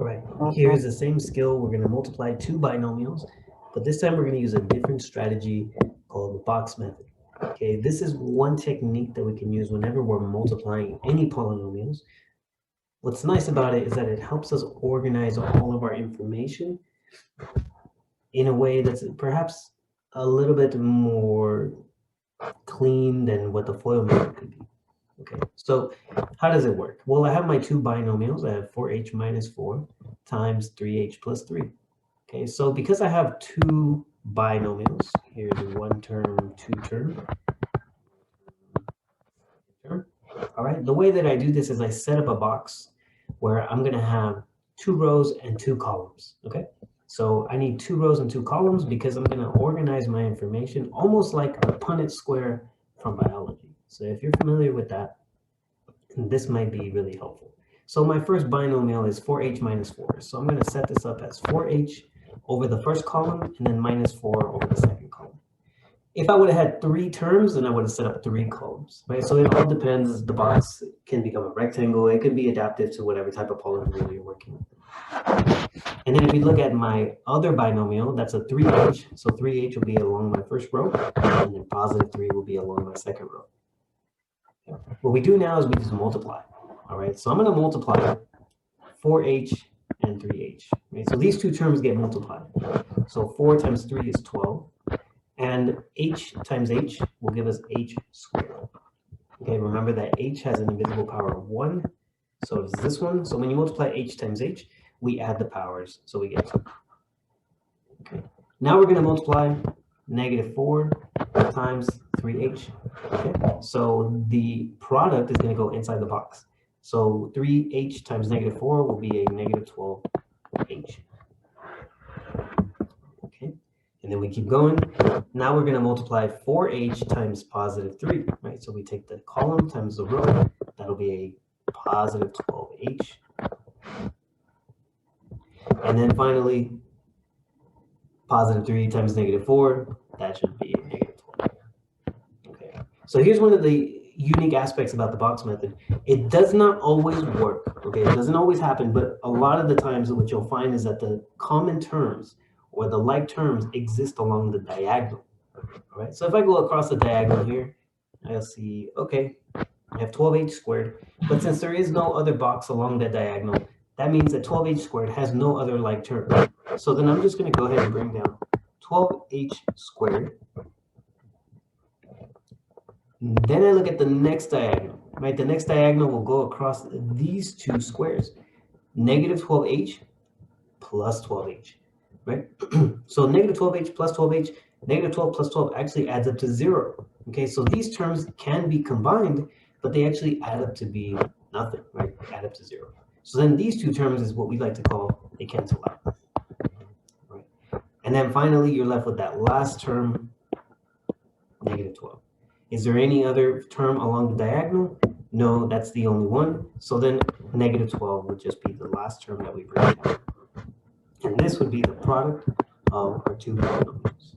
right, here's the same skill. We're going to multiply two binomials, but this time we're going to use a different strategy called the box method. Okay, this is one technique that we can use whenever we're multiplying any polynomials. What's nice about it is that it helps us organize all of our information in a way that's perhaps a little bit more clean than what the FOIL method could be. Okay, so how does it work? Well, I have my two binomials. I have 4h minus 4 times 3h plus 3. Okay, so because I have two binomials, here's one term, two term. All right, the way that I do this is I set up a box where I'm going to have two rows and two columns. Okay, so I need two rows and two columns because I'm going to organize my information almost like a Punnett square from biology. So if you're familiar with that, this might be really helpful. So my first binomial is 4h minus 4. So I'm going to set this up as 4h over the first column and then minus 4 over the second column. If I would have had three terms, then I would have set up three columns, right? So it all depends. The box can become a rectangle. It can be adaptive to whatever type of polynomial you're working with. And then if you look at my other binomial, that's a 3h. So 3h will be along my first row, and then positive 3 will be along my second row. What we do now is we just multiply. All right, so I'm going to multiply 4h and 3h. Right? So these two terms get multiplied. So 4 times 3 is 12. And h times h will give us h squared. Okay, remember that h has an invisible power of 1. So it's this one. So when you multiply h times h, we add the powers. So we get 2. Okay, now we're going to multiply negative 4 times 3h. Okay, so the product is going to go inside the box. So 3h times negative 4 will be a negative 12h. Okay, and then we keep going. Now we're going to multiply 4h times positive 3, right? So we take the column times the row. That'll be a positive 12h. And then finally, positive 3 times negative 4, that should be a negative 12. Okay. So here's one of the unique aspects about the box method. It does not always work, okay? It doesn't always happen, but a lot of the times what you'll find is that the common terms or the like terms exist along the diagonal. All right, so if I go across the diagonal here, I'll see, okay, I have 12h squared, but since there is no other box along that diagonal, that means that 12h squared has no other like term. So then I'm just going to go ahead and bring down 12h squared. Then I look at the next diagonal, right? The next diagonal will go across these two squares, negative 12h plus 12h, right? So negative 12h plus 12h, negative 12 plus 12 actually adds up to 0. Okay, so these terms can be combined, but they actually add up to be nothing, right? They add up to 0. So then these two terms is what we like to call a cancel out. Right? And then finally, you're left with that last term, negative 12. Is there any other term along the diagonal? No, that's the only one. So then negative 12 would just be the last term that we bring down. And this would be the product of our two polynomials.